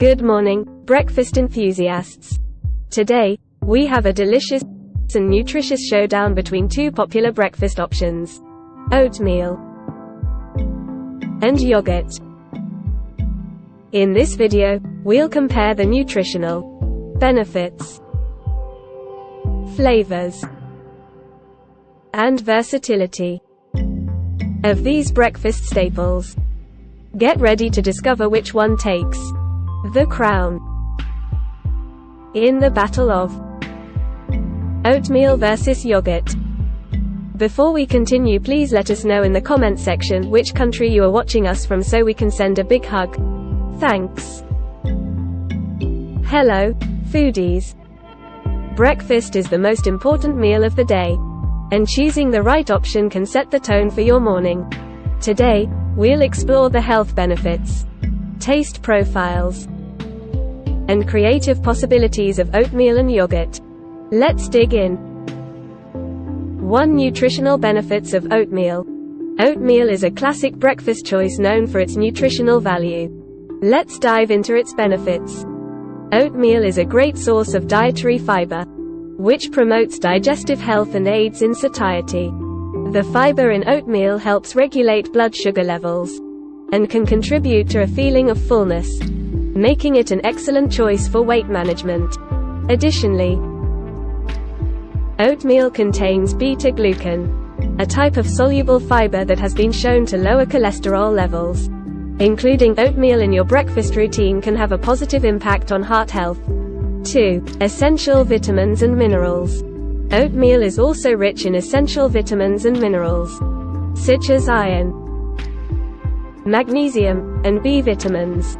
Good morning, breakfast enthusiasts. Today, we have a delicious and nutritious showdown between two popular breakfast options: oatmeal and yogurt. In this video, we'll compare the nutritional benefits, flavors, and versatility of these breakfast staples. Get ready to discover which one takes the crown in the battle of oatmeal versus yogurt. Before we continue, please let us know in the comment section which country you are watching us from so we can send a big hug. Thanks. Hello, foodies. Breakfast is the most important meal of the day, and choosing the right option can set the tone for your morning. Today, we'll explore the health benefits, taste profiles, and creative possibilities of oatmeal and yogurt. Let's dig in. 1. Nutritional benefits of oatmeal. Oatmeal is a classic breakfast choice known for its nutritional value. Let's dive into its benefits. Oatmeal is a great source of dietary fiber, which promotes digestive health and aids in satiety. The fiber in oatmeal helps regulate blood sugar levels and can contribute to a feeling of fullness, making it an excellent choice for weight management. Additionally, oatmeal contains beta-glucan, a type of soluble fiber that has been shown to lower cholesterol levels. Including oatmeal in your breakfast routine can have a positive impact on heart health. 2. Essential vitamins and minerals. Oatmeal is also rich in essential vitamins and minerals, such as iron, magnesium, and B vitamins.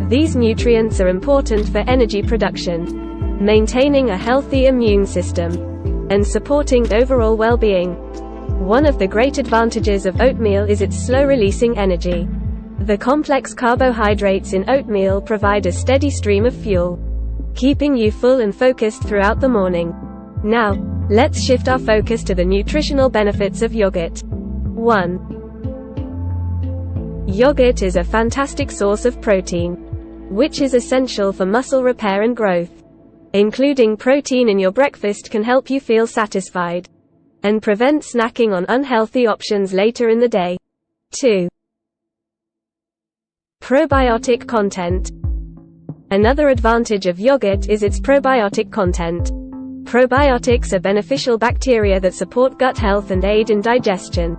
These nutrients are important for energy production, maintaining a healthy immune system, and supporting overall well-being. One of the great advantages of oatmeal is its slow-releasing energy. The complex carbohydrates in oatmeal provide a steady stream of fuel, keeping you full and focused throughout the morning. Now, let's shift our focus to the nutritional benefits of yogurt. 1. Yogurt is a fantastic source of protein, which is essential for muscle repair and growth. Including protein in your breakfast can help you feel satisfied and prevent snacking on unhealthy options later in the day. 2. Probiotic content. Another advantage of yogurt is its probiotic content. Probiotics are beneficial bacteria that support gut health and aid in digestion.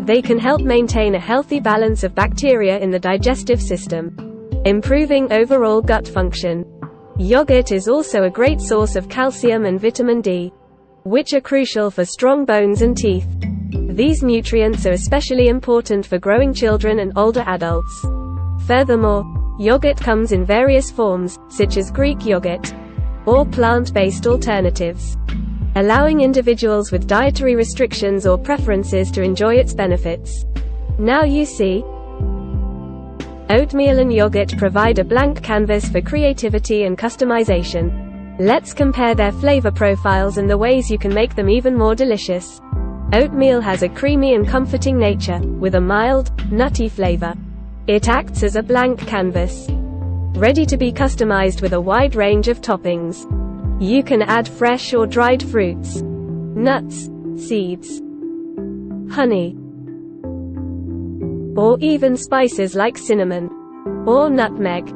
They can help maintain a healthy balance of bacteria in the digestive system, improving overall gut function. Yogurt is also a great source of calcium and vitamin D, which are crucial for strong bones and teeth. These nutrients are especially important for growing children and older adults. Furthermore, yogurt comes in various forms, such as Greek yogurt, or plant-based alternatives, allowing individuals with dietary restrictions or preferences to enjoy its benefits. Now you see, oatmeal and yogurt provide a blank canvas for creativity and customization. Let's compare their flavor profiles and the ways you can make them even more delicious. Oatmeal has a creamy and comforting nature, with a mild, nutty flavor. It acts as a blank canvas, ready to be customized with a wide range of toppings. You can add fresh or dried fruits, nuts, seeds, honey, or even spices like cinnamon or nutmeg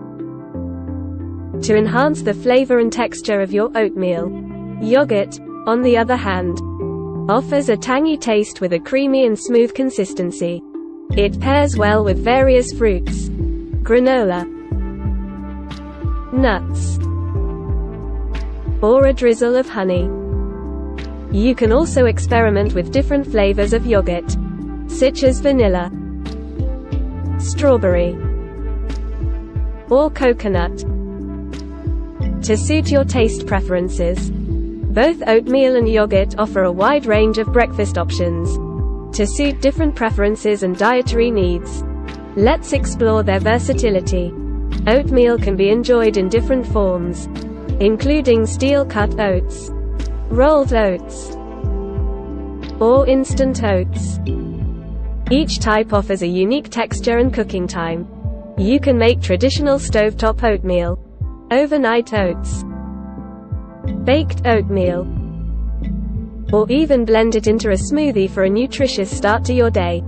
to enhance the flavor and texture of your oatmeal. Yogurt, on the other hand, offers a tangy taste with a creamy and smooth consistency. It pairs well with various fruits, granola, nuts, or a drizzle of honey. You can also experiment with different flavors of yogurt, such as vanilla, strawberry, or coconut, to suit your taste preferences. Both oatmeal and yogurt offer a wide range of breakfast options to suit different preferences and dietary needs. Let's explore their versatility. Oatmeal can be enjoyed in different forms, including steel-cut oats, rolled oats, or instant oats. Each type offers a unique texture and cooking time, You can make traditional stovetop oatmeal, overnight oats, baked oatmeal, or even blend it into a smoothie for a nutritious start to your day.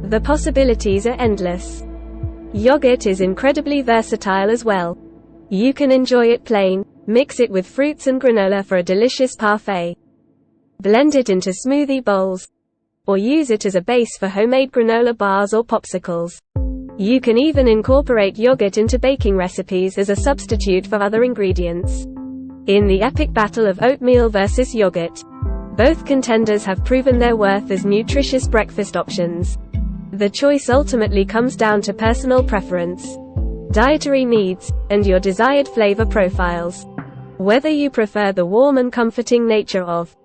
The possibilities are endless. Yogurt is incredibly versatile as well. You can enjoy it plain, mix it with fruits and granola for a delicious parfait, blend it into smoothie bowls, or use it as a base for homemade granola bars or popsicles. You can even incorporate yogurt into baking recipes as a substitute for other ingredients. In the epic battle of oatmeal versus yogurt, both contenders have proven their worth as nutritious breakfast options. The choice ultimately comes down to personal preference, dietary needs, and your desired flavor profiles. Whether you prefer the warm and comforting nature of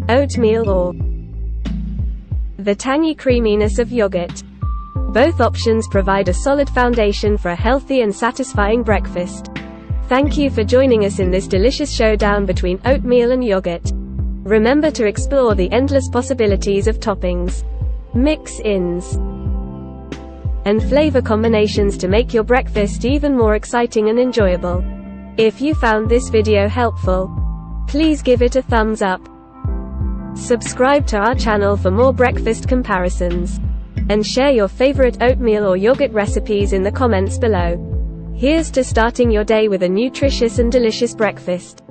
oatmeal or the tangy creaminess of yogurt, both options provide a solid foundation for a healthy and satisfying breakfast. Thank you for joining us in this delicious showdown between oatmeal and yogurt. Remember to explore the endless possibilities of toppings, mix-ins, and flavor combinations to make your breakfast even more exciting and enjoyable. If you found this video helpful, please give it a thumbs up. Subscribe to our channel for more breakfast comparisons, and share your favorite oatmeal or yogurt recipes in the comments below. Here's to starting your day with a nutritious and delicious breakfast.